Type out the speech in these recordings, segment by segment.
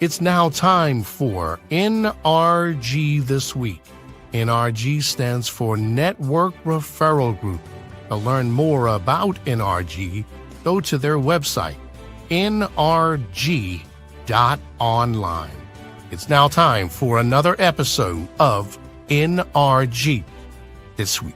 It's now time for NRG This Week. NRG stands for Network Referral Group. To learn more about NRG, go to their website, NRG.online. It's now time for another episode of NRG This Week.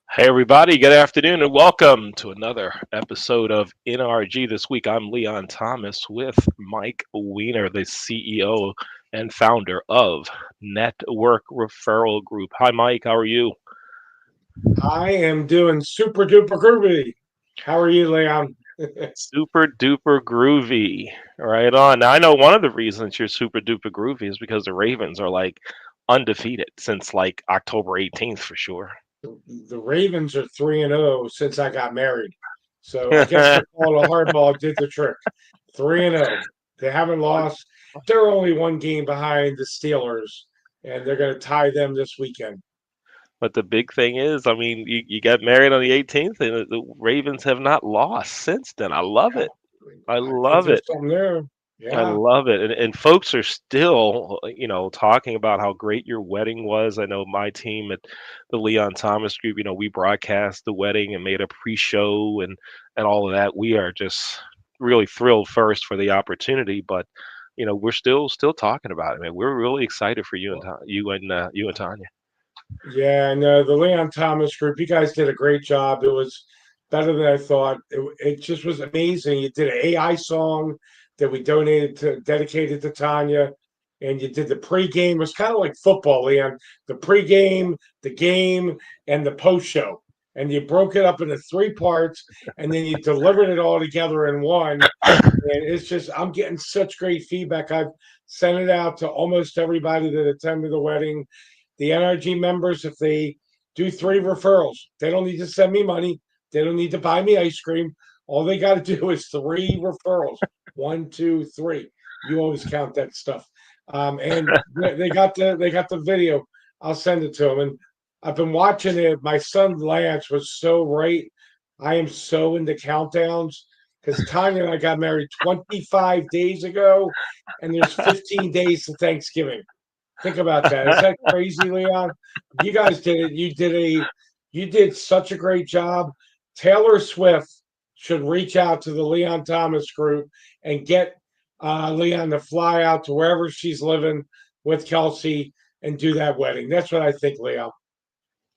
Hey everybody, good afternoon and welcome to another episode of NRG This Week. I'm Leon Thomas with Mike Weiner, the CEO and founder of Network Referral Group. Hi Mike, how are you? I am doing super duper groovy. How are you, Leon? Super duper groovy. Right on. Now I know one of the reasons you're super duper groovy is because the Ravens are like undefeated since like October 18th for sure. The Ravens are 3-0 since I got married. So I guess the call of hardball did the trick. 3-0. They haven't lost. They're only one game behind the Steelers, and they're going to tie them this weekend. But the big thing is, I mean, you got married on the 18th, and the Ravens have not lost since then. I love it. I love it. Something there. I Yeah. love it. And folks are still, talking about how great your wedding was. I know my team at the Leon Thomas Group, we broadcast the wedding and made a pre-show and all of that. We are just really thrilled first for the opportunity, but we're still talking about it, man. We're really excited for you and you and Tanya. Yeah, no, the Leon Thomas Group, you guys did a great job. It was better than I thought. It just was amazing. You did an AI song that we dedicated to Tanya, and you did the pregame. It was kind of like football, Leon. The pregame, the game, and the post show. And you broke it up into three parts, and then you delivered it all together in one. And it's just, I'm getting such great feedback. I've sent it out to almost everybody that attended the wedding. The NRG members, if they do 3 referrals, they don't need to send me money. They don't need to buy me ice cream. All they got to do is 3 referrals. 1, 2, 3. You always count that stuff. And they got the video. I'll send it to them. And I've been watching it. My son Lance was so right. I am so into countdowns because Tanya and I got married 25 days ago, and there's 15 days to Thanksgiving. Think about that. Is that crazy, Leon? You guys did it. You did such a great job. Taylor Swift should reach out to the Leon Thomas Group and get Leon to fly out to wherever she's living with Kelsey and do that wedding. That's what I think, Leon.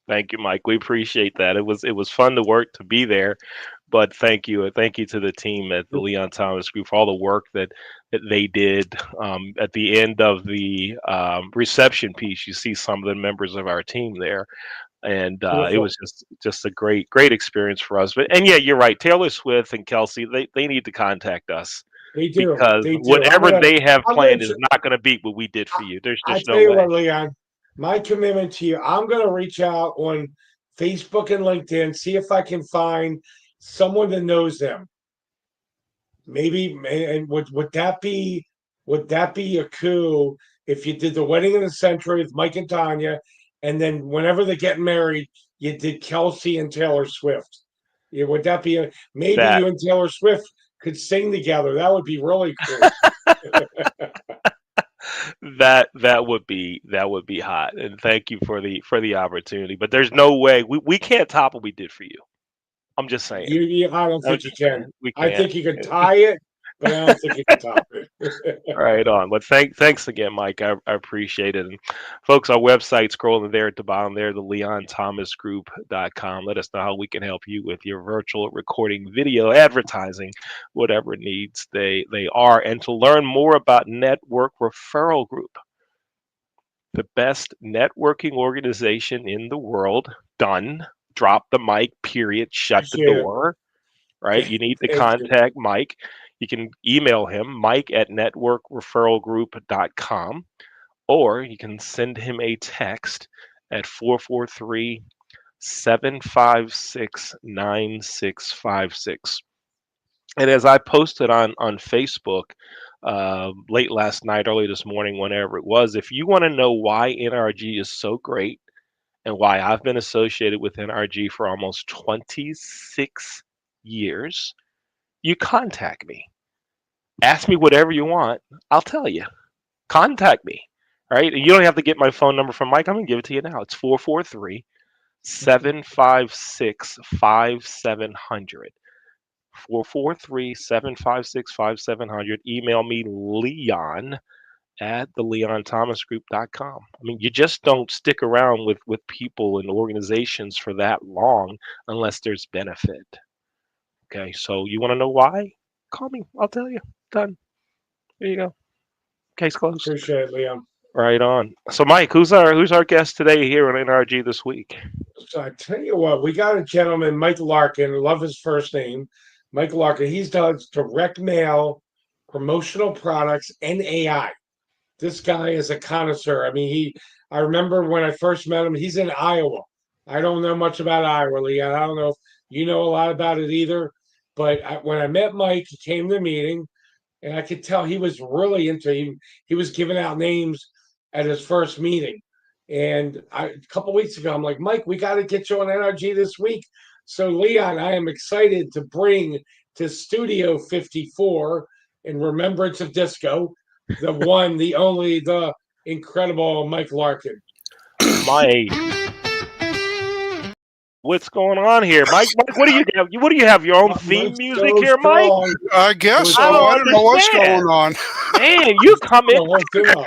Thank you, Mike. We appreciate that. It was fun to be there, but thank you to the team at the Leon Thomas Group for all the work that they did. At the end of the reception piece, you see some of the members of our team there, and it was just a great experience for us. But yeah, you're right. Taylor Swift and Kelsey, they need to contact us. They do because whatever they have planned is not going to beat what we did for you. There's just no way. I tell you what, Leon. My commitment to you, I'm going to reach out on Facebook and LinkedIn, see if I can find someone that knows them. Maybe, and would that be a coup if you did the wedding of the century with Mike and Tanya, and then whenever they're getting married, you did Kelsey and Taylor Swift? Yeah, would that be maybe you and Taylor Swift could sing together? That would be really cool. That would be hot, and thank you for the opportunity. But there's no way we can't top what we did for you. I'm just saying. I don't think you can. I think you can tie it, but I don't think you can top it. Right on. But thanks again, Mike. I appreciate it. And folks, our website, scrolling there at the bottom there, the LeonThomasGroup.com. Let us know how we can help you with your virtual recording, video, advertising, whatever needs they are. And to learn more about Network Referral Group, the best networking organization in the world, done. Drop the mic, period, shut the door, right? You need to contact Mike. You can email him, mike@networkreferralgroup.com, or you can send him a text at 443 756-9656. And as I posted on Facebook late last night, early this morning, whenever it was, if you want to know why NRG is so great and why I've been associated with NRG for almost 26 years, you contact me. Ask me whatever you want. I'll tell you. Contact me. Right? And you don't have to get my phone number from Mike. I'm going to give it to you now. It's 443-756-5700. 443-756-5700. Email me, Leon at the LeonThomasGroup.com. I mean, you just don't stick around with people and organizations for that long unless there's benefit. Okay, so you want to know why? Call me. I'll tell you. Done. There you go. Case closed. Appreciate it, Leon. Right on. So, Mike, who's our guest today here on NRG this week? So I tell you what, we got a gentleman, Mike Larkin. I love his first name, Mike Larkin. He's does direct mail, promotional products, and AI. This guy is a connoisseur. I mean, I remember when I first met him, he's in Iowa. I don't know much about Iowa, Leon. I don't know if you know a lot about it either. But when I met Mike, he came to the meeting, and I could tell he was really into. He was giving out names at his first meeting, and a couple weeks ago, I'm like, Mike, we got to get you on NRG this week. So Leon, I am excited to bring to Studio 54 in remembrance of disco, the one, the only, the incredible Mike Larkin. Mike, what's going on here, Mike, what do you have? What do you have? Your own theme Mike's music so here, Mike? strong. I guess I so. don't I don't know what's understand. going on. Man, you come in. The whole thing up.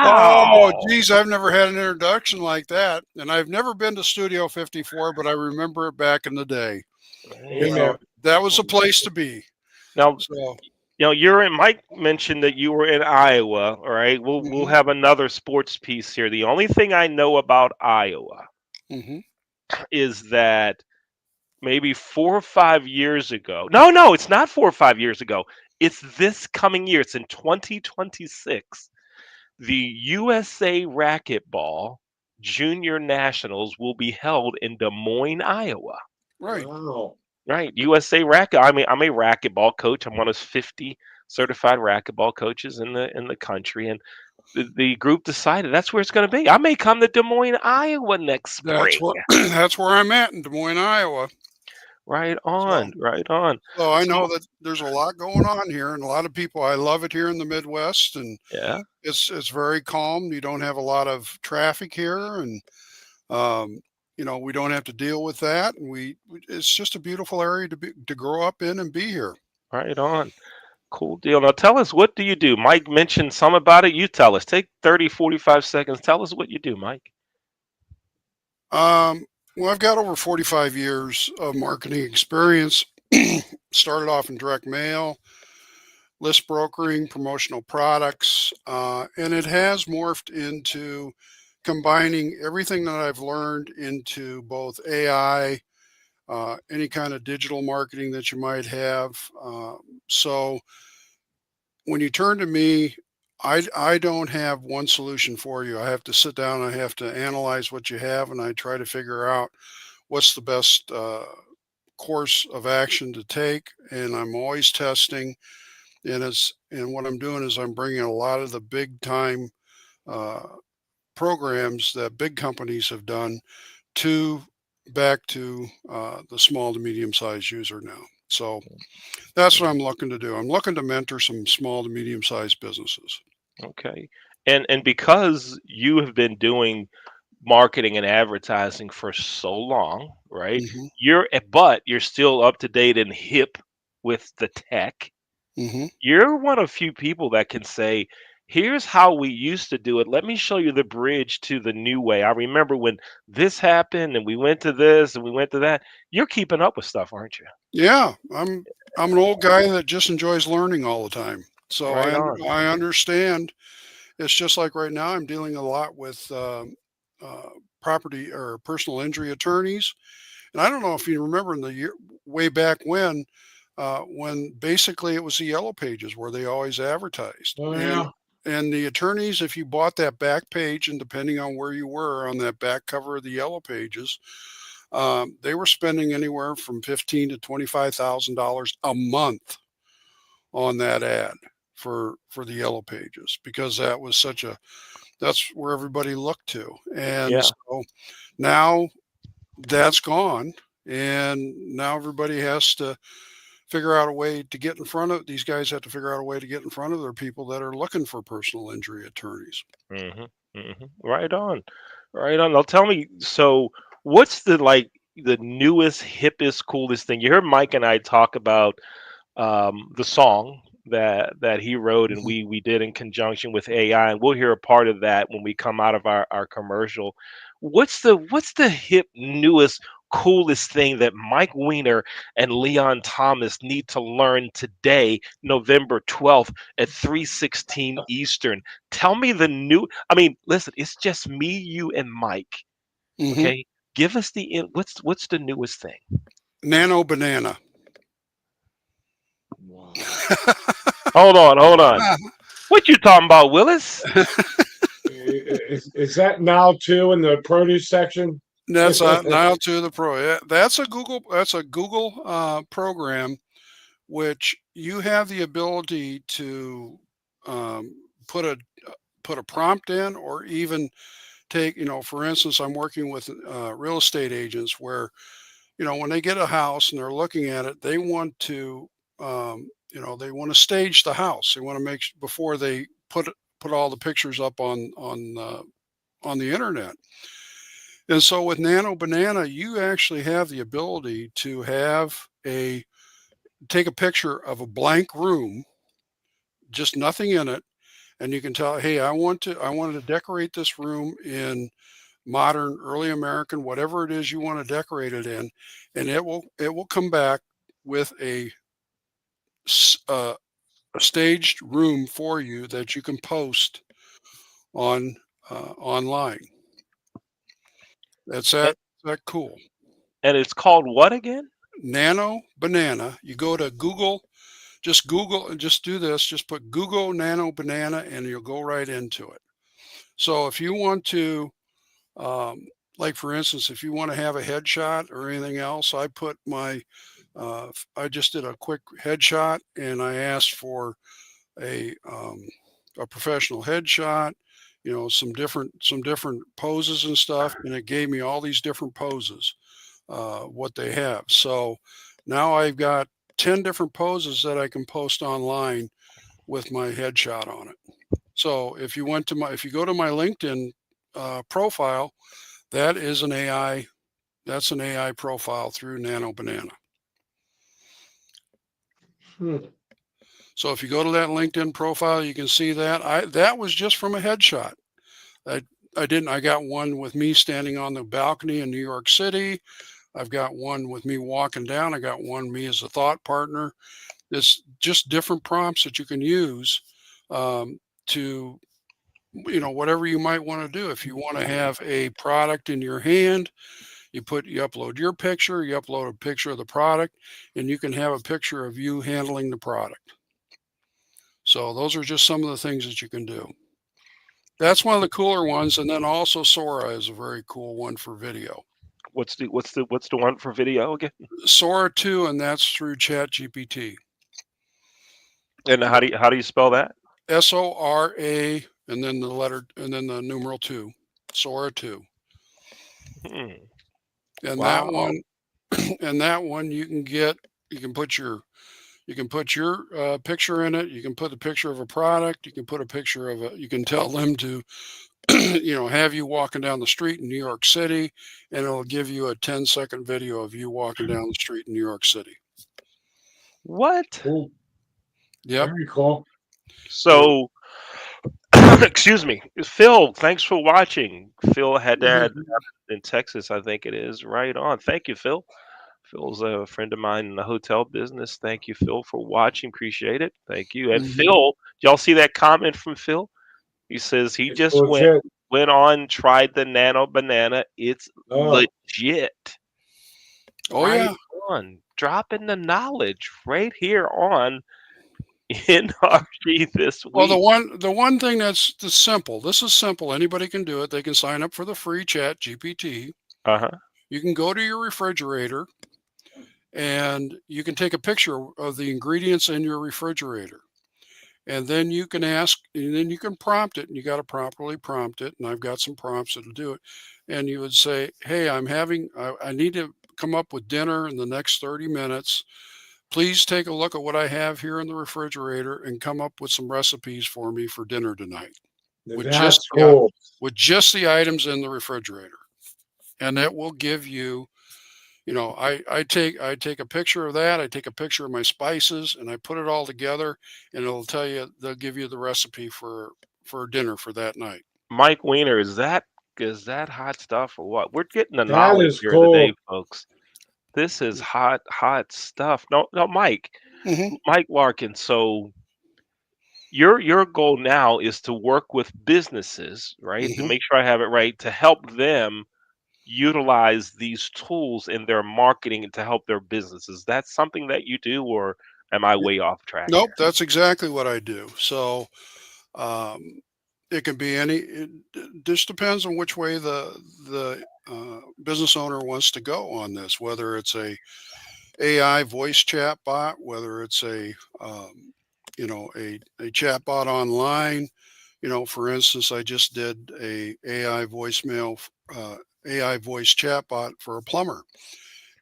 Oh, Wow. geez, I've never had an introduction like that. And I've never been to Studio 54, but I remember it back in the day. You Amen. know, that was a place to be. Now, So, you're in. Mike mentioned that you were in Iowa. All right, we'll hmm have another sports piece here. The only thing I know about Iowa hmm is that maybe 4 or 5 years ago. No, it's not 4 or 5 years ago. It's this coming year. It's in 2026. The USA Racquetball Junior Nationals will be held in Des Moines, Iowa. right. Wow. Right, USA Racket. I'm a racquetball coach. I'm one of 50 certified racquetball coaches in the country, and the group decided that's where it's going to be. I may come to Des Moines, Iowa next That's spring. where that's where I'm at in Des Moines, Iowa. Right So, on, right on. so I So, know that there's a lot going on here, and a lot of people. I love it here in the Midwest, and yeah, it's very calm. You don't have a lot of traffic here, and Um, we don't have to deal with that, and it's just a beautiful area to grow up in and be here. right on. Cool deal. Now tell us, what do you do? Mike mentioned some about it. You tell us. Take 30, 45 seconds. Tell us what you do, Mike. Um, well, I've got over 45 years of marketing experience. Started off in direct mail, list brokering, promotional products, and it has morphed into combining everything that I've learned into both AI, any kind of digital marketing that you might have. So when you turn to me, I don't have one solution for you. I have to sit down. I have to analyze what you have, and I try to figure out what's the best course of action to take. And I'm always testing. And what I'm doing is I'm bringing a lot of the big time uh, programs that big companies have done to back to the small to medium sized user now. So that's what I'm looking to do. I'm looking to mentor some small to medium sized businesses. Okay. And because you have been doing marketing and advertising for so long, right? hmm But you're still up to date and hip with the tech. hmm You're one of few people that can say, here's how we used to do it. Let me show you the bridge to the new way. I remember when this happened and we went to this and we went to that. You're keeping up with stuff, aren't you? Yeah, I'm an old guy that just enjoys learning all the time. So Right on. I understand. It's just like right now I'm dealing a lot with uh, property or personal injury attorneys. And I don't know if you remember in the year way back when basically it was the yellow pages where they always advertised. Oh yeah. and the attorneys, if you bought that back page, and depending on where you were on that back cover of the yellow pages, they were spending anywhere from $15,000 to $25,000 a month on that ad for the yellow pages, because that was such a that's where everybody looked to. And Yeah. so now that's gone, and now everybody has to figure out a way to get in front of these guys have to figure out a way to get in front of their people that are looking for personal injury attorneys. Right on. Right on. Now tell me, so what's the newest, hippest, coolest thing? You heard Mike and I talk about the song that he wrote and Mhm. we did in conjunction with AI, and we'll hear a part of that when we come out of our commercial. What's the hip newest coolest thing that Mike Weiner and Leon Thomas need to learn today, November 12th at 3:16 Eastern? Tell me the new, I mean, listen, it's just me, you, and Mike. Mhm. Okay? Give us what's the newest thing? Nano banana. Hold on. What you talking about, Willis? Is that now too in the produce section? That's now to the pro. Yeah, that's a Google. That's a Google program, which you have the ability to um, put a put a prompt in, or even take. For instance, I'm working with real estate agents where, when they get a house and they're looking at it, they want to they want to stage the house. They want to before they put all the pictures up on the internet. And so with Nano Banana, you actually have the ability to take a picture of a blank room, just nothing in it, and you can tell, hey, I wanted to decorate this room in modern, early American, whatever it is you want to decorate it in, and it will come back with s- uh, a staged room for you that you can post on online. That's And, that cool. and it's called what again? Nano Banana. You go to Google, just Google, and just do this. Just put Google Nano Banana, and you'll go right into it. So if you want to, um, like for instance, if you want to have a headshot or anything else, I just did a quick headshot, and I asked for a um, a professional headshot, some different poses and stuff, and it gave me all these different poses, what they have. So now I've got 10 different poses that I can post online with my headshot on it. So if you go to my LinkedIn profile, that is an AI, that's an AI profile through Nano Banana. Hmm. So if you go to that LinkedIn profile, you can see that was just from a headshot. I I got one with me standing on the balcony in New York City. I've got one with me walking down. I got one me as a thought partner. It's just different prompts that you can use to, whatever you might want to do. If you want to have a product in your hand, you upload your picture, you upload a picture of the product, and you can have a picture of you handling the product. So those are just some of the things that you can do. That's one of the cooler ones. And then also Sora is a very cool one for video. What's the one for video again? Sora 2, and that's through Chat GPT. And how do you spell that? Sora, and then the numeral 2. Sora 2. Hmm. And that Wow. one and that one you can put your picture in it. You can put a picture of a product. You can put a picture of you can tell them to have you walking down the street in New York City, and it'll give you a 10-second video of you walking down the street in New York City. What? Cool. Yep. Very cool. So, excuse me, Phil. Thanks for watching. Phil Haddad in Texas, I think it is. Right on. Thank you, Phil. Phil's a friend of mine in the hotel business. Thank you, Phil, for watching. Appreciate it. Thank you. And Mhm. Phil, y'all see that comment from Phil? He says he It's just legit. went on, tried the Nano Banana. It's Oh, legit. Oh Right yeah. on. Dropping the knowledge right here on NRG this Well, week? the one thing that's simple. This is simple. Anybody can do it. They can sign up for the free Chat GPT. Uh-huh. You can go to your refrigerator and you can take a picture of the ingredients in your refrigerator. And then you can ask, and then you can prompt it, and you got to properly prompt it. And I've got some prompts that'll do it. And you would say, hey, I need to come up with dinner in the next 30 minutes. Please take a look at what I have here in the refrigerator and come up with some recipes for me for dinner tonight with That's cool. just the items in the refrigerator. And that will give you, I take a picture of that, I take a picture of my spices, and I put it all together, and they'll give you the recipe for dinner for that night. Mike Weiner, is that hot stuff or what? We're getting the That knowledge is here today, cool. folks. This is hot stuff. No, no, Mhm, Mike Larkin. So your goal now is to work with businesses, right? To mhm. make sure I have it right, to help them utilize these tools in their marketing and to help their businesses. That's something that you do, or am I way off track Nope, here? that's exactly what I do. So, um, it can be just depends on which way the business owner wants to go on this, whether it's a AI voice chat bot, whether it's a chat bot online. For instance, I just did a AI voice chatbot for a plumber,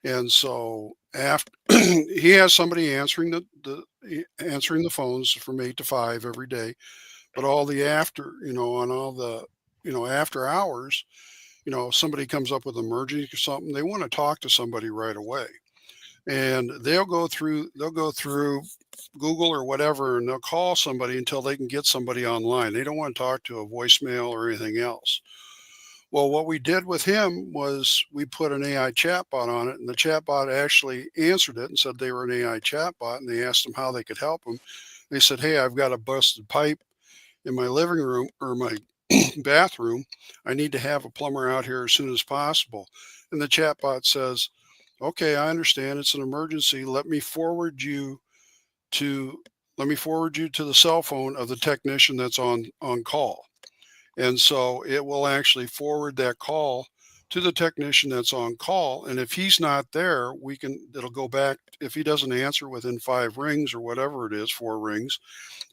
and so after he has somebody answering the phones from 8 to 5 every day, but all the after on all the after hours, if somebody comes up with an emergency or something, they want to talk to somebody right away, and they'll go through Google or whatever, and they'll call somebody until they can get somebody online. They don't want to talk to a voicemail or anything else. Well, what we did with him was we put an AI chatbot on it, and the chatbot actually answered it and said they were an AI chatbot, and they asked them how they could help them. They said, "Hey, I've got a busted pipe in my living room or my bathroom. I need to have a plumber out here as soon as possible." And the chatbot says, "Okay, I understand. It's an emergency. To let me forward you to the cell phone of the technician that's on call." And so it will actually forward that call to the technician that's on call. And if he's not there, it'll go back. If he doesn't answer within 5 rings or whatever it is, 4 rings,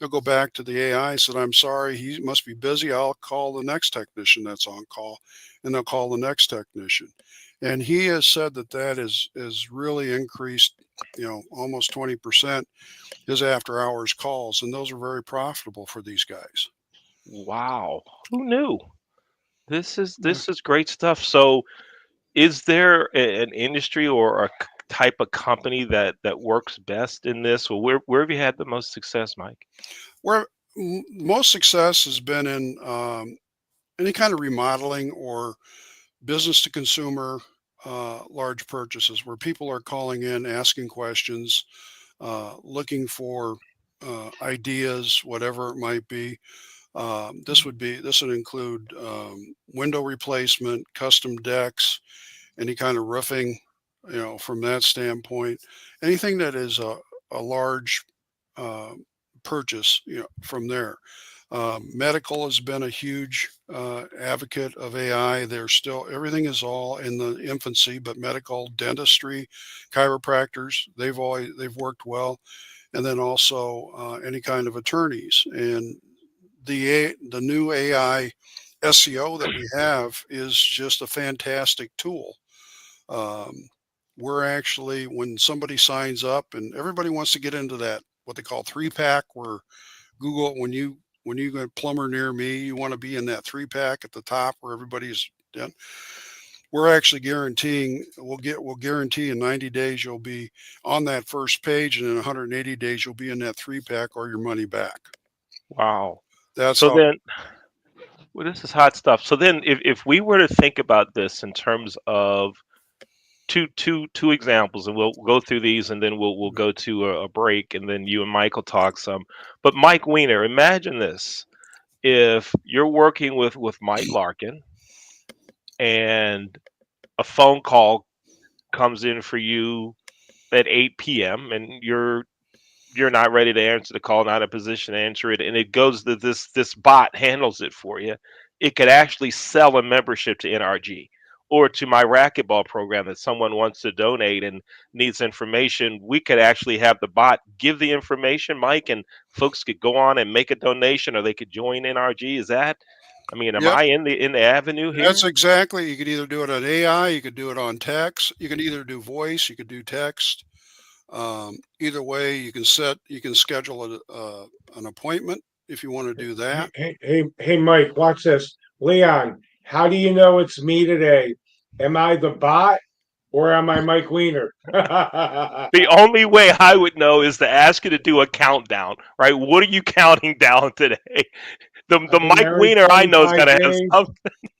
they'll go back to the AI, said, "I'm sorry, he must be busy. I'll call the next technician that's on call." And they'll call the next technician. And he has said that is really increased, almost 20% his after hours calls. And those are very profitable for these guys. Wow, who knew? This is Yeah. this is great stuff. So, is there an industry or a type of company that works best in this? Or where have you had the most success, Mike? Where most success has been in any kind of remodeling or business to consumer large purchases where people are calling in, asking questions, looking for ideas, whatever it might be. This would include window replacement, custom decks, any kind of roofing, from that standpoint, anything that is a large uh, purchase, from there. Medical has been a huge advocate of AI. Everything is all in the infancy, but medical, dentistry, chiropractors, they've worked well, and then also any kind of attorneys. And the new AI SEO that we have is just a fantastic tool. Um, we're actually, when somebody signs up, and everybody wants to get into that what they call 3-pack, where Google, when you go plumber near me, you want to be in that 3-pack at the top where everybody's done. We're actually we'll guarantee in 90 days you'll be on that first page, and in 180 days you'll be in that 3-pack or your money back. Wow. That's So how. then, well, this is hot stuff. So then, if we were to think about this in terms of two examples, and we'll go through these, and then we'll go to a break, and then you and Mike will talk some. But Mike Weiner, imagine this: if you're working with Mike Larkin, and a phone call comes in for you at 8 p.m., and you're you're not ready to answer the call, not in a position to answer it, and it goes to this bot handles it for you. It could actually sell a membership to NRG or to my racquetball program that someone wants to donate and needs information. We could actually have the bot give the information, Mike, and folks could go on and make a donation, or they could join NRG. Is that? I mean, am Yep. I in the avenue That's here? exactly. You could either do it on AI, you could do it on text, you could either do voice, you could do text. Either way, you can schedule an appointment if you want to do Hey, that. hey, hey, hey, Mike, watch this. Leon, how do you know it's me today? Am I the bot or am I Mike Weiner? I've The only way I would know is to ask you to do a countdown, right? What are you counting down today? The been Mike married Weiner I know is 25 gonna have days. something.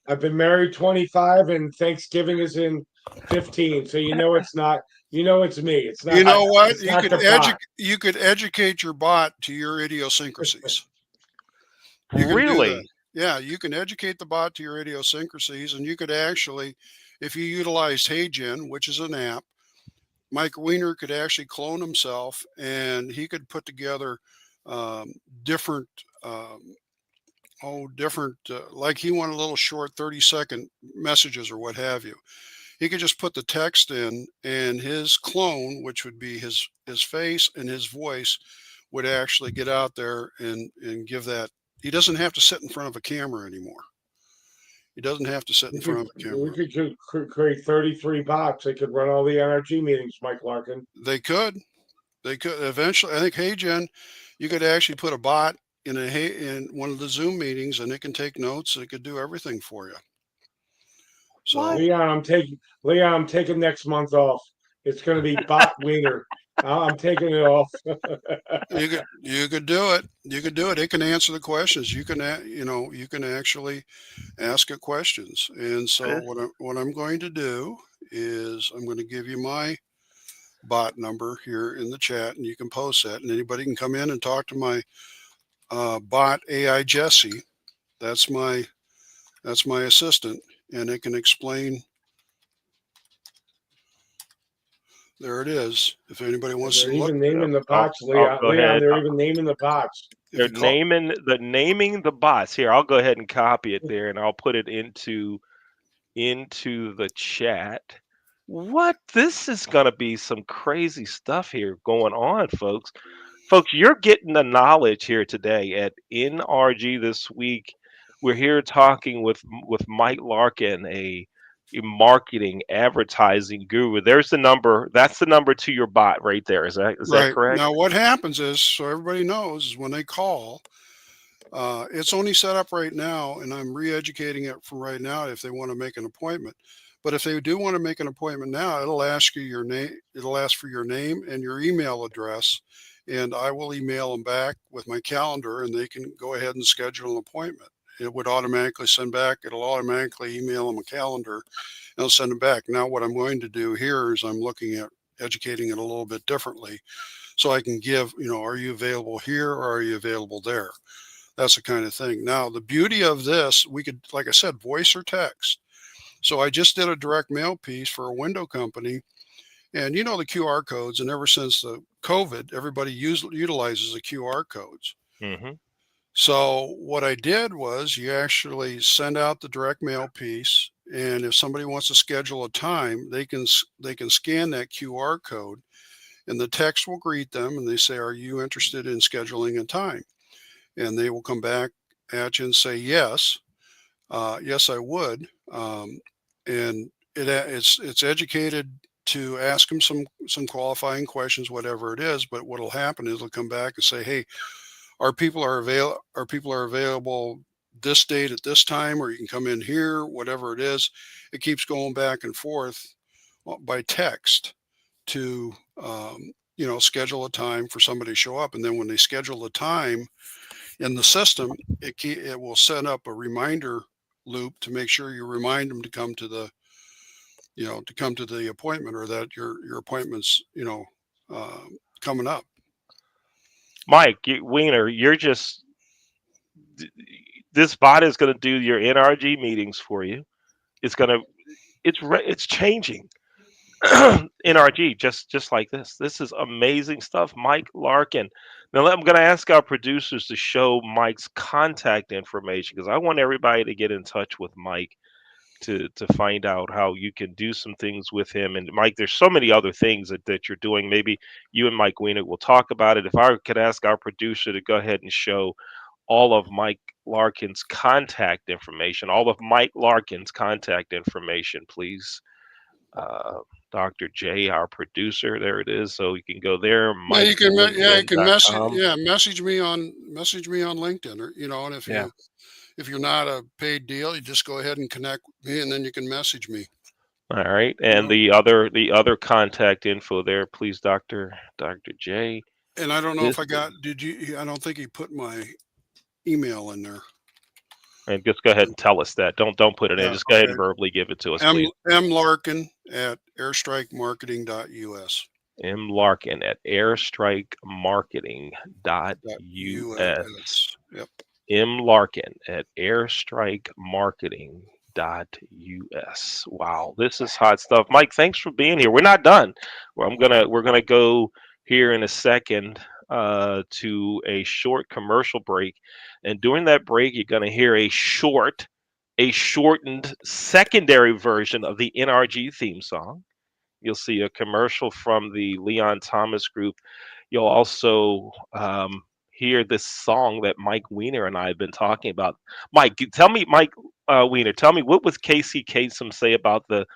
I've been married 25 and Thanksgiving is in 15. So you know it's me. You know what? It's not the bot. You could educate your bot to your idiosyncrasies. You can do that. Really? Yeah, you can educate the bot to your idiosyncrasies, and you could actually, if you utilized HeyGen, which is an app, Mike Weiner could actually clone himself, and he could put together um, different, um, different, like he wanted little short 30-second messages or what have you. He could just put the text in, and his clone, which would be his face and his voice, would actually get out there and give that. He doesn't have to sit in front of a camera anymore. He doesn't have to sit in front of a We camera. could create 33 bots. They could run all the NRG meetings, Mike Larkin. They could. They could eventually. I think HeyGen, you could actually put a bot in one of the Zoom meetings, and it can take notes. It could do everything for you. What? So Leon, I'm taking next month off. It's going to be bot Weiner. I'm taking it off. you could do it. You could do it. It can answer the questions. You can actually ask it questions. And so This what I'm going to do is I'm going to give you my bot number here in the chat, and you can post that, and anybody can come in and talk to my bot AI Jesse. That's my assistant, and it can explain. There it is. If anybody And wants they're to look, even naming the I'll bots, I'll Leon. go Leon, ahead. they're even naming the bots. if They're you call, naming the bots here. I'll go ahead and copy it there, and I'll put it into the chat. What? This is going to be some crazy stuff here going on, folks. Folks, you're getting the knowledge here today at NRG this week. We're here talking with Mike Larkin, a marketing advertising guru. There's the number. That's the number to your bot right there. Is that right correct? now, what happens is, so everybody knows, is when they call, it's only set up right now, and I'm re-educating it from right now if they want to make an appointment. But if they do want to make an appointment now, it'll ask you your name. It'll ask for your name and your email address, and I will email them back with my calendar, and they can go ahead and schedule an appointment. It would automatically send back. It'll automatically email them a calendar, and it'll send them back. Now, what I'm going to do here is I'm looking at educating it a little bit differently, so I can give, are you available here or are you available there? That's the kind of thing. Now, the beauty of this, we could, like I said, voice or text. So I just did a direct mail piece for a window company, and the QR codes. And ever since the COVID, everybody utilizes the QR codes. Hmm. So what I did was you actually send out the direct mail piece, and if somebody wants to schedule a time, they can scan that QR code, and the text will greet them, and they say, "Are you interested in scheduling a time?" And they will come back at you and say, "Yes, yes, I would." And it's educated to ask them some qualifying questions, whatever it is. But what'll happen is they'll come back and say, "Hey, our people are available this date at this time, or you can come in here, whatever it is." It keeps going back and forth by text to schedule a time for somebody to show up, and then when they schedule the time in the system, it will set up a reminder loop to make sure you remind them to come to the appointment, or that your appointment's uh, coming up. Mike Wiener, this bot is going to do your NRG meetings for you. It's going to it's changing. NRG, just like this. This is amazing stuff. Mike Larkin. Now I'm going to ask our producers to show Mike's contact information because I want everybody to get in touch with Mike to find out how you can do some things with him. And Mike, there's so many other things that you're doing. Maybe you and Mike Weiner will talk about it. If I could ask our producer to go ahead and show all of Mike Larkin's contact information, please. Dr. J, our producer, there it is. So you can go there, Yeah, you can. Yeah, you can message. MikeLinkedIn.com. Yeah, message me on LinkedIn, or and if you're not a paid deal, you just go ahead and connect with me, and then you can message me. All right, and the other contact info there, please, Dr. J. And I don't know if I got. Did you? I don't think he put my email in there. And just go ahead and tell us that. Don't put it in. Just go ahead and verbally give it to us, please. Larkin at airstrikemarketing.us. Airstrikemarketing.us. Yep. Larkin at airstrikemarketing.us. Wow, this is hot stuff. Mike, thanks for being here. We're not done. We're gonna go here in a second to a short commercial break, and during that break, you're gonna hear a shortened secondary version of the NRG theme song. You'll see a commercial from the Leon Thomas Group. You'll also hear this song that Mike Weiner and I have been talking about. Mike, Weiner, tell me, what would Casey Kasem say about the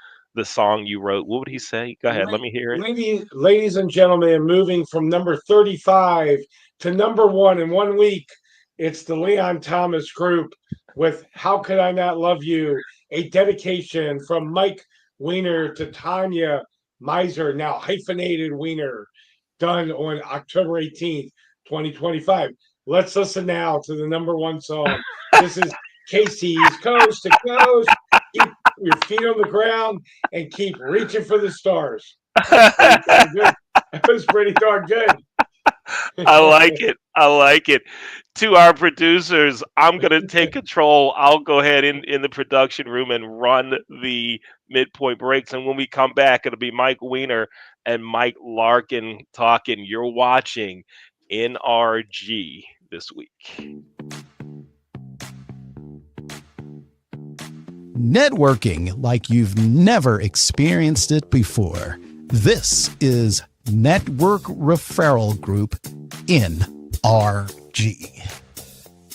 song you wrote? What would he say? Go ahead, let me hear it. Ladies and gentlemen, moving from number 35 to number 1 in 1 week, it's the Leon Thomas Group with How Could I Not Love You, a dedication from Mike Weiner to Tanya Miser, now hyphenated Weiner, done on October 18th, 2025. Let's listen now to the number 1 song. This is Casey's Coast to Coast. Keep your feet on the ground and keep reaching for the stars. That was pretty darn good. I like it. To our producers, I'm going to take control. I'll go ahead in the production room and run the midpoint breaks. And when we come back, it'll be Mike Weiner and Mike Larkin talking. You're watching NRG This Week. Networking like you've never experienced it before. This is Network Referral Group, NRG.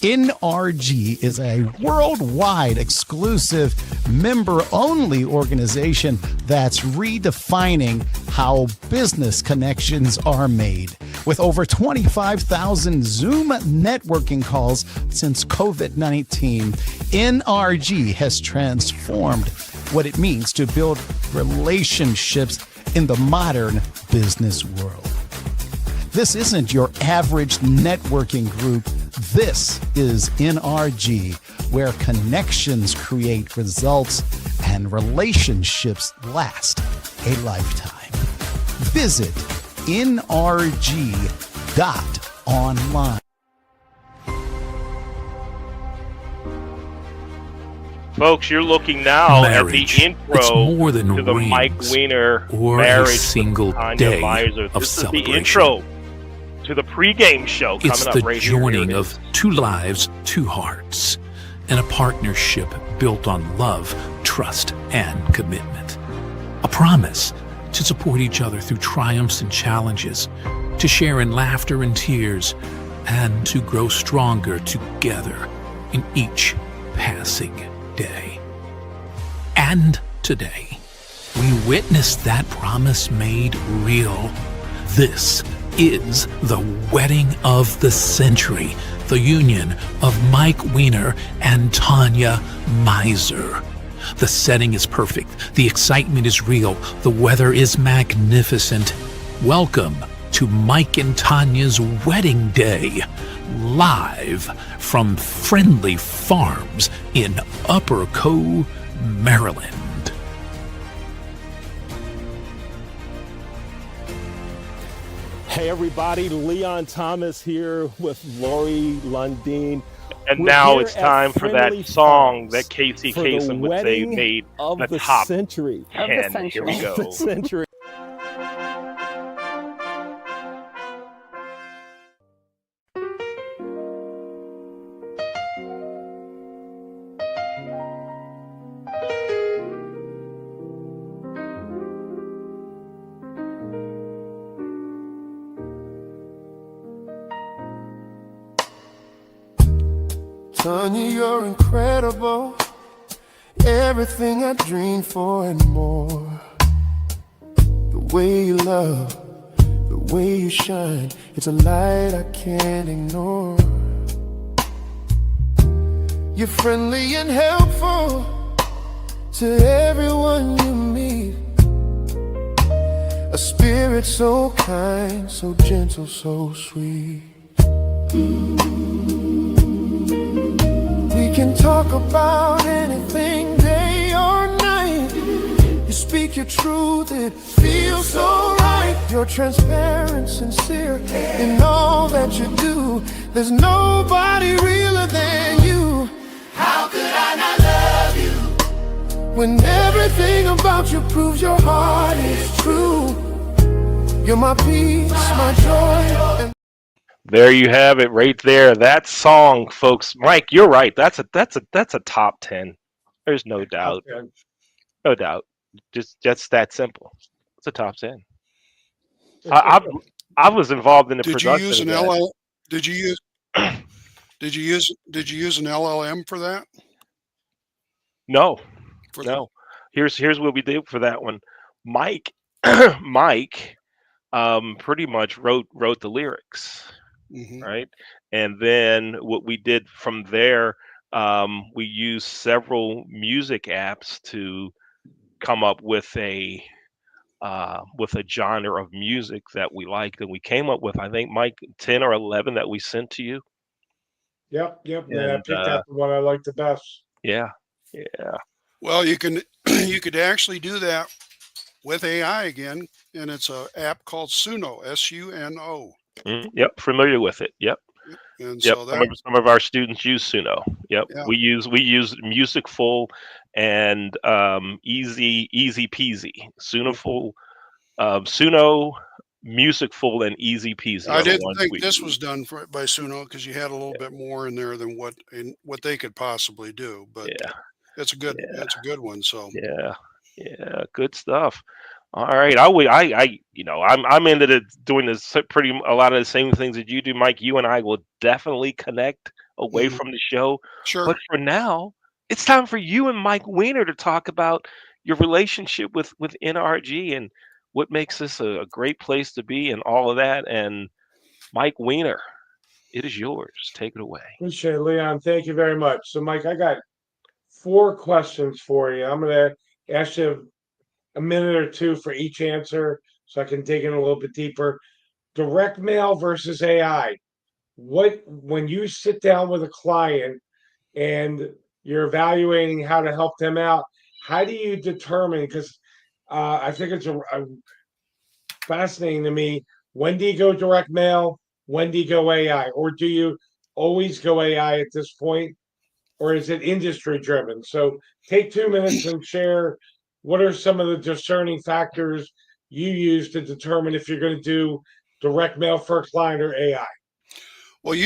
NRG is a worldwide exclusive member-only organization that's redefining how business connections are made. With over 25,000 Zoom networking calls since COVID-19, NRG has transformed what it means to build relationships in the modern business world. This isn't your average networking group. This is NRG, where connections create results and relationships last a lifetime. Visit NRG.online. Folks, you're looking now Marriage. at the intro It's more than to the rings Mike Weiner or marriage a single with Tanya day Miser. of This is the celebration. intro to the pregame show coming It's up the right here. joining Here it of is. two lives, two hearts, and a partnership built on love, trust, and commitment. A promise to support each other through triumphs and challenges, to share in laughter and tears, and to grow stronger together in each passing day. And today, we witness that promise made real. This is the wedding of the century, the union of Mike Weiner and Tanya Miser. The setting is perfect, the excitement is real, the weather is magnificent. Welcome to Mike and Tanya's wedding day, live from Friendly Farms in Upper Co, Maryland. Hey everybody, Leon Thomas here with Lori Lundeen. And We're now here it's at time for that Friendly song that Farms Casey for the Kasem would say wedding made of the the top century. 10. Here we Of go. the century. Tanya, you're incredible. Everything I dreamed for and more. The way you love, the way you shine, it's a light I can't ignore. You're friendly and helpful to everyone you meet. A spirit so kind, so gentle, so sweet. We can talk about anything, day or night. You speak your truth, it feels so right. You're transparent, sincere in all that you do. There's nobody realer than you. How could I not love you when everything about you proves your heart is true? You're my peace, my joy, and There you have it, right there. That song, folks. Mike, you're right. That's a top 10. There's no doubt. Okay. No doubt. Just that simple. It's a top 10. I I was involved in the Did you production use of an that. LL? Did you use? Did you use an LLM for that? No, For no. Here's what we did for that one. Mike Mike pretty much wrote the lyrics, hmm right? And then what we did from there, we used several music apps to come up with a genre of music that we liked, and we came up with, I think, Mike, 10 or 11 that we sent to you. Yep. And then I And picked out the one I liked the best. yeah, yeah. Well, you can you could actually do that with AI again, and it's a app called Suno, Suno. Yep, familiar with it. Yep. Yep. And Yep, so some that, of our students use Suno. Yep, yeah, we use Musicful and easy peasy. Suno, Musicful, and Easy Peasy I are the didn't ones think we this was use. done by Suno because you had a little bit more in there than what they could possibly do. But Yeah, yeah, it's a good one. So yeah, yeah. Good stuff. All right, I'm into doing pretty a lot of the same things that you do, Mike. You and I will definitely connect away mhm, from the show, sure. but for now, it's time for you and Mike Weiner to talk about your relationship with NRG and what makes this a great place to be and all of that. And Mike Weiner, it is yours. Take it away. Appreciate it, Leon. Thank you very much. So, Mike, I got 4 questions for you. I'm going to ask you a minute or two for each answer so I can dig in a little bit deeper. Direct mail versus AI. When you sit down with a client and you're evaluating how to help them out, how do you determine? Because I think it's a fascinating to me. When do you go direct mail? When do you go AI? Or do you always go AI at this point? Or is it industry driven? So take 2 minutes and share what are some of the discerning factors you use to determine if you're going to do direct mail for a client or AI. Well,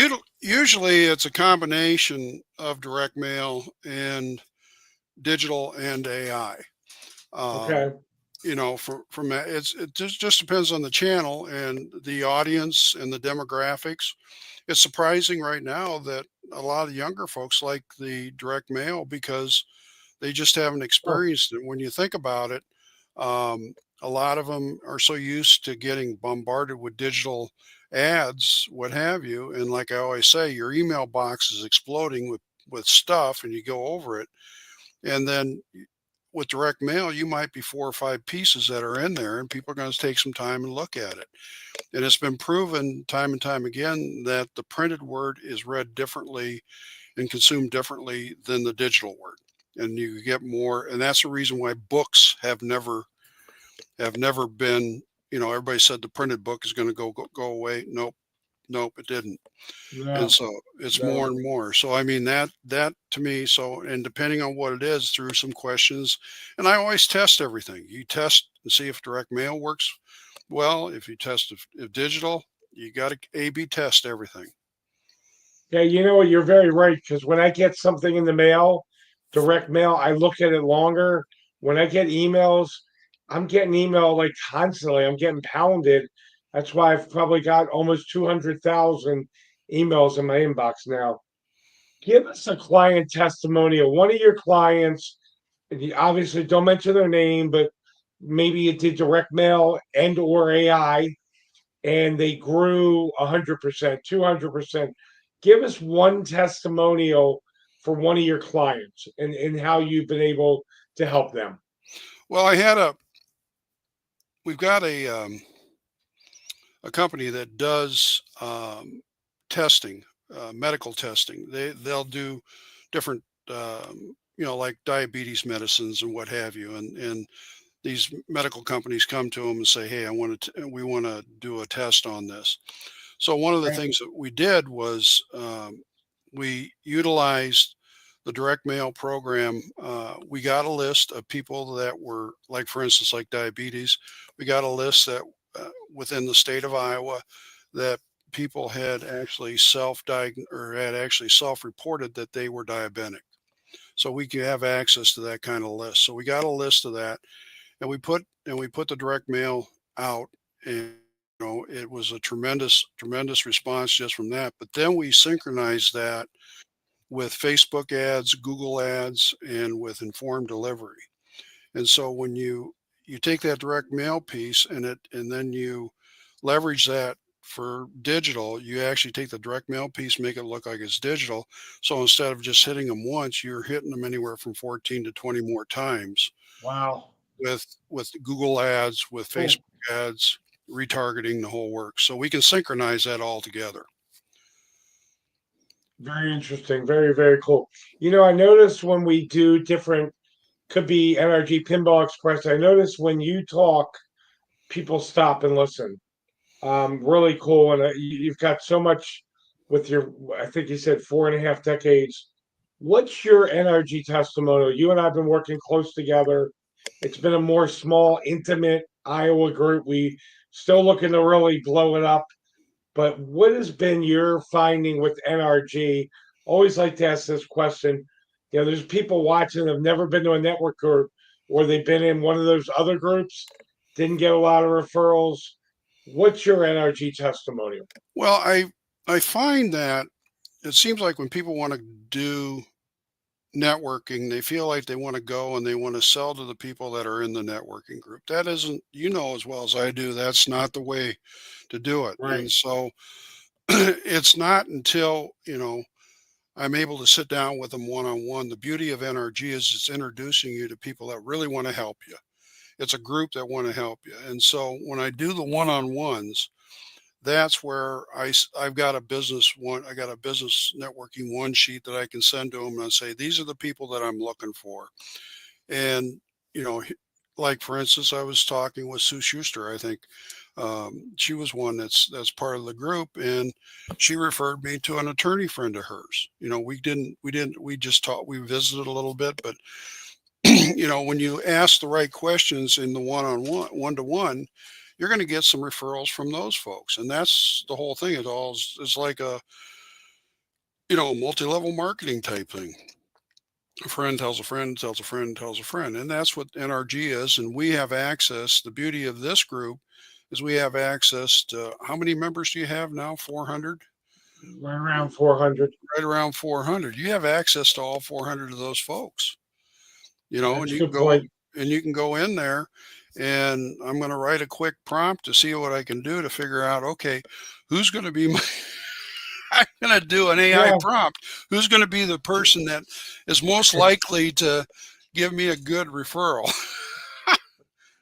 usually it's a combination of direct mail and digital and AI. Okay. Um, from it just depends on the channel and the audience and the demographics. It's surprising right now that a lot of younger folks like the direct mail because they just haven't Oh, experienced it. When you think about it, a lot of them are so used to getting bombarded with digital ads, what have you. And like I always say, your email box is exploding with stuff, and you go over it, and then with direct mail, you might be 4 or 5 pieces that are in there, and people are going to take some time and look at it. And it's been proven time and time again that the printed word is read differently and consumed differently than the digital word. And you get more, and that's the reason why books have never been, everybody said the printed book is going to go away. Nope. Nope, it didn't. And No, so it's more no. and more. So I mean that to me, so and depending on what it is, through some questions, and I always test everything. You test and see if direct mail works well. If you test if digital, you got to A/B test everything. Yeah, you know what? You're very right. Because when I get something in the mail, direct mail, I look at it longer. When I get emails, I'm getting email like constantly. I'm getting pounded. That's why I've probably got almost 200,000 emails in my inbox now. Give us a client testimonial. One of your clients, and you obviously don't mention their name, but maybe it did direct mail and or AI, and they grew 100%, 200%. Give us one testimonial for one of your clients and how you've been able to help them. Well, we've got a company that does testing, medical testing. They'll do different, like diabetes medicines and what have you, and these medical companies come to them and say, "Hey, we want to do a test on this." So one of the Okay. things that we did was we utilized the direct mail program. We got a list of people that were, like, for instance, like diabetes. We got a list that within the state of Iowa that people had actually self-reported that they were diabetic. So we could have access to that kind of list. So we got a list of that, and we put the direct mail out, and it was a tremendous response just from that. But then we synchronized that with Facebook ads, Google ads, and with informed delivery. And so when you take that direct mail piece and then you leverage that for digital, you actually take the direct mail piece, make it look like it's digital. So instead of just hitting them once, you're hitting them anywhere from 14 to 20 more times Wow. with Google ads, with Facebook Cool. ads, retargeting, the whole works. So we can synchronize that all together. Very interesting. Very, very cool. I noticed when we do different, could be NRG Pinball Express. I notice when you talk, people stop and listen. Really cool. And you've got so much with your, I think you said 4.5 decades. What's your NRG testimonial? You and I have been working close together. It's been a more small, intimate Iowa group. We still looking to really blow it up. But what has been your finding with NRG? Always like to ask this question. There's people watching that have never been to a network group, or they've been in one of those other groups, didn't get a lot of referrals. What's your NRG testimonial? Well, I find that it seems like when people want to do networking, they feel like they want to go and they want to sell to the people that are in the networking group. That isn't, as well as I do, that's not the way to do it. Right. And so it's not until, I'm able to sit down with them one on one. The beauty of NRG is it's introducing you to people that really want to help you. It's a group that want to help you. And so when I do the one on ones, that's where I've got a business one. I got a business networking one sheet that I can send to them and I say, these are the people that I'm looking for. And, like, for instance, I was talking with Sue Schuster. I think she was one that's part of the group, and she referred me to an attorney friend of hers. We just talked, we visited a little bit, but when you ask the right questions in the one-on-one, one-to-one, you're going to get some referrals from those folks. And that's the whole thing. It's like a multi-level marketing type thing. A friend tells a friend, tells a friend, tells a friend. And that's what NRG is. And we have access. The beauty of this group is we have access to, how many members do you have now? 400? Right around 400. Right around 400. You have access to all 400 of those folks. And That's a you can good go point. in there, and I'm going to write a quick prompt to see what I can do to figure out, okay, who's going to be my, I'm going to do an AI Yeah. prompt. Who's going to be the person that is most likely to give me a good referral?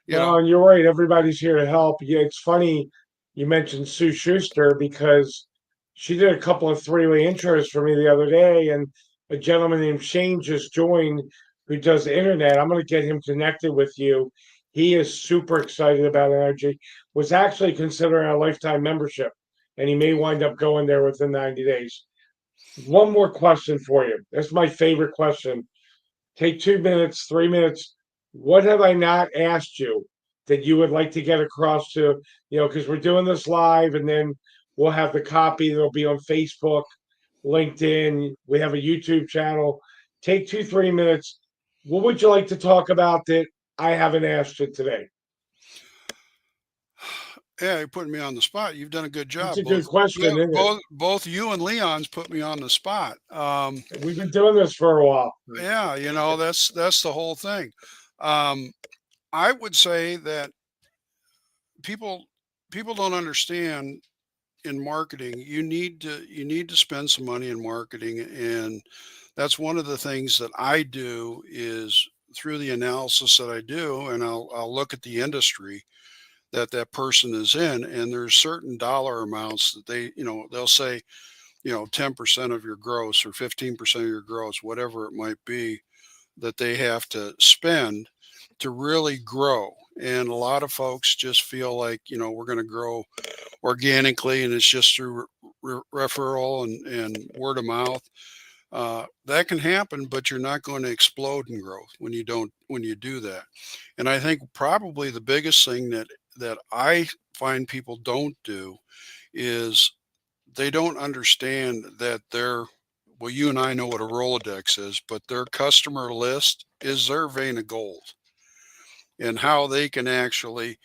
you No, know, and you're right. Everybody's here to help. Yeah, it's funny you mentioned Sue Schuster because she did a couple of three-way intros for me the other day, and a gentleman named Shane just joined who does the internet. I'm going to get him connected with you. He is super excited about energy. Was actually considering a lifetime membership. and he may wind up going there within 90 days. One more question for you. That's my favorite question. Take 2 minutes, 3 minutes. What have I not asked you that you would like to get across to, because we're doing this live and then we'll have the copy that'll be on Facebook, LinkedIn. We have a YouTube channel. Take 2, 3 minutes. What would you like to talk about that I haven't asked you today? Yeah, you're putting me on the spot. You've done a good job. It's a good question, isn't it? Both you and Leon's put me on the spot. We've been doing this for a while. Yeah, that's the whole thing. I would say that people don't understand in marketing. You need to spend some money in marketing, and that's one of the things that I do is through the analysis that I do, and I'll look at the industry that person is in, and there's certain dollar amounts that they'll say 10% of your gross or 15% of your gross, whatever it might be, that they have to spend to really grow. And a lot of folks just feel like we're going to grow organically and it's just through referral and word of mouth. That can happen, but you're not going to explode in growth when you do that. And I think probably the biggest thing that I find people don't do is they don't understand that well, you and I know what a Rolodex is, but their customer list is their vein of gold, and how they can actually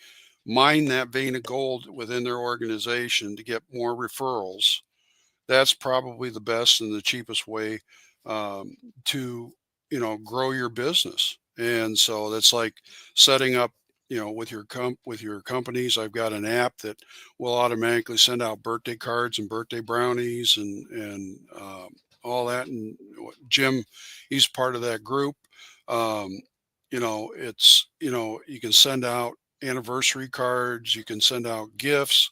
mine that vein of gold within their organization to get more referrals. That's probably the best and the cheapest way to grow your business. And so that's like setting up with your companies. I've got an app that will automatically send out birthday cards and birthday brownies and all that. And Jim, he's part of that group. It's you can send out anniversary cards, you can send out gifts,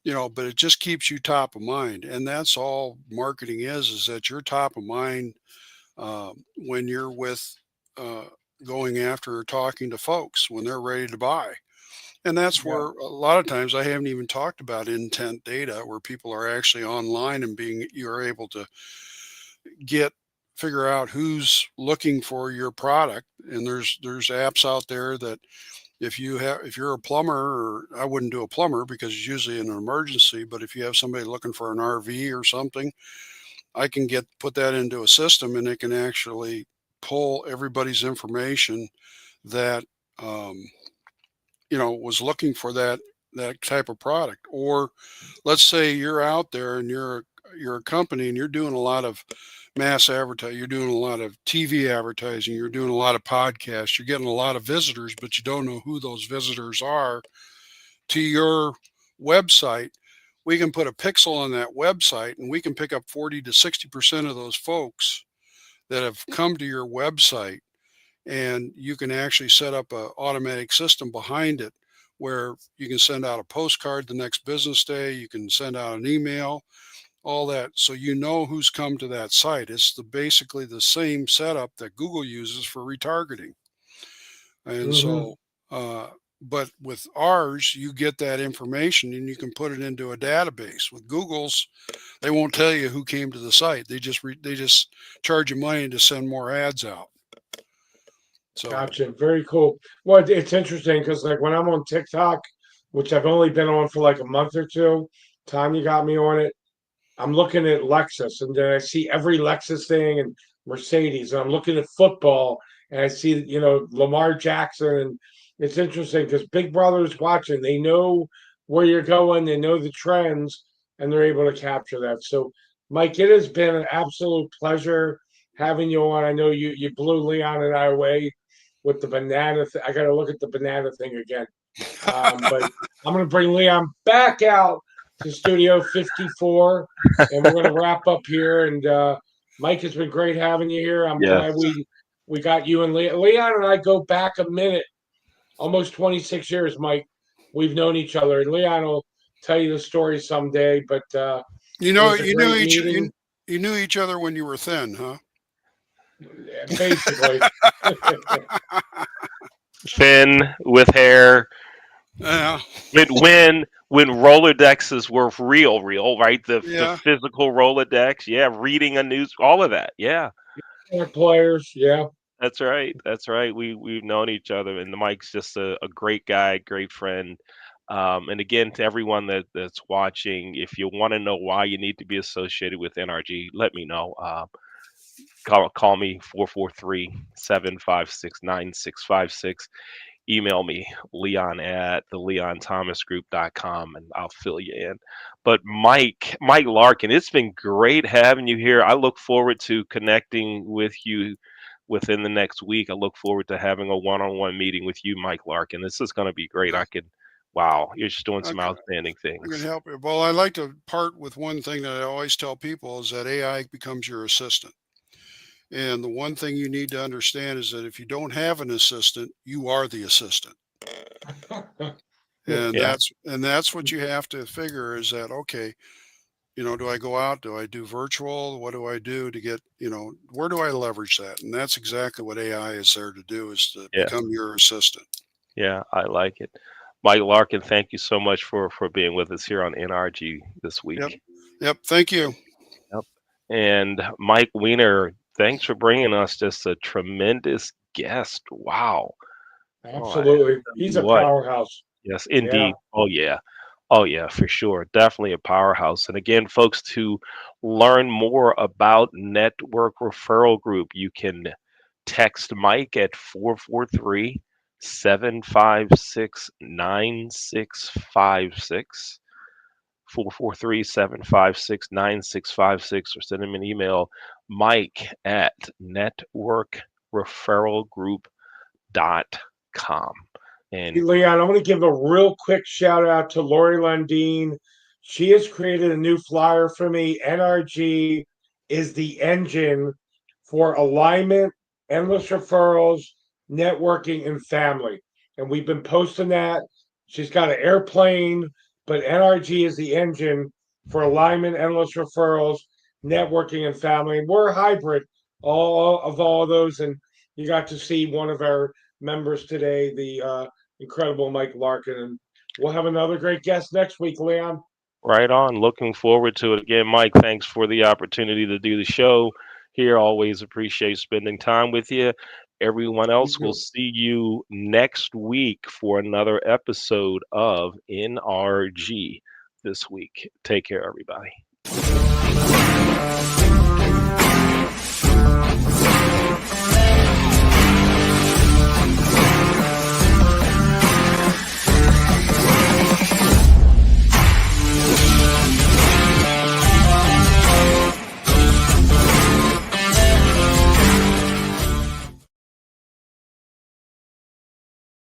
but it just keeps you top of mind. And that's all marketing is that you're top of mind when you're going after or talking to folks when they're ready to buy. And that's Yeah. where a lot of times I haven't even talked about intent data, where people are actually online and you're able to figure out who's looking for your product. And there's apps out there that if you're a plumber, or I wouldn't do a plumber because it's usually an emergency, but if you have somebody looking for an RV or something, I can put that into a system and it can actually pull everybody's information that was looking for that type of product. Or let's say you're out there and you're a company and you're doing a lot of mass advertising, you're doing a lot of TV advertising, you're doing a lot of podcasts, you're getting a lot of visitors, but you don't know who those visitors are to your website. We can put a pixel on that website and we can pick up 40 to 60% of those folks that have come to your website, and you can actually set up an automatic system behind it where you can send out a postcard the next business day, you can send out an email, all that, so who's come to that site. It's basically the same setup that Google uses for retargeting. And so but with ours, you get that information and you can put it into a database. With Google's, they won't tell you who came to the site. They just charge you money to send more ads out. So Gotcha. Very cool. Well, it's interesting because like when I'm on TikTok, which I've only been on for like a month or two, Tanya got me on it. I'm looking at Lexus, and then I see every Lexus thing and Mercedes, and I'm looking at football, and I see Lamar Jackson, and it's interesting because Big Brother's watching. They know where you're going, they know the trends, and they're able to capture that. So, Mike, it has been an absolute pleasure having you on. I know you blew Leon and I away with the banana. I got to look at the banana thing again. But I'm going to bring Leon back out to Studio 54, and we're going to wrap up here. And Mike, it's been great having you here. I'm glad we got you and Leon. Leon and I go back a minute, almost 26 years, Mike. We've known each other, and Leon will tell you the story someday. But you knew each other when you were thin, huh? Basically. Thin with hair. Yeah. when Rolodexes were real, right? The Yeah. physical Rolodex, yeah, reading a news, all of that, yeah. Players, yeah. That's right. That's right. We've known each other, and Mike's just a great guy, great friend. And again, to everyone that's watching, if you want to know why you need to be associated with NRG, let me know. Call me 443-756-9656. Email me, Leon at theleonthomasgroup.com, and I'll fill you in. But Mike Larkin, it's been great having you here. I look forward to connecting with you within the next week. I look forward to having a one-on-one meeting with you, Mike Larkin. This is going to be great. Wow, you're just doing some Okay. outstanding I can things. help you. Well, I like to part with one thing that I always tell people is that AI becomes your assistant. And the one thing you need to understand is that if you don't have an assistant, you are the assistant. And Yeah, that's what you have to figure is that, okay, do I go out? Do I do virtual? What do I do to get, where do I leverage that? And that's exactly what AI is there to do, is to yeah, become your assistant. yeah. I like it. Mike Larkin, thank you so much for being with us here on NRG this Yep. week. Yep. Thank you. Yep. And Mike Weiner, thanks for bringing us just a tremendous guest. Wow. Oh, I Absolutely. tell He's you a what. powerhouse. Yes, Yeah. indeed. Oh, yeah. Oh, yeah, for sure. Definitely a powerhouse. And again, folks, to learn more about Network Referral Group, you can text Mike at 443-756-9656. 443-756-9656, or send him an email, Mike at networkreferralgroup.com. Hey, And Leon, I want to give a real quick shout out to Lori Lundeen. She has created a new flyer for me. NRG is the engine for alignment, endless referrals, networking, and family. And we've been posting that. She's got an airplane, but NRG is the engine for alignment, endless referrals, networking, and family. And we're a hybrid all of those. And you got to see one of our members today, the incredible Mike Larkin. And we'll have another great guest next week, Leon. right on. Looking forward to it. Again, Mike, thanks for the opportunity to do the show here. Always appreciate spending time with you. Everyone You else will too. see you next week for another episode of NRG This Week. Take care, everybody.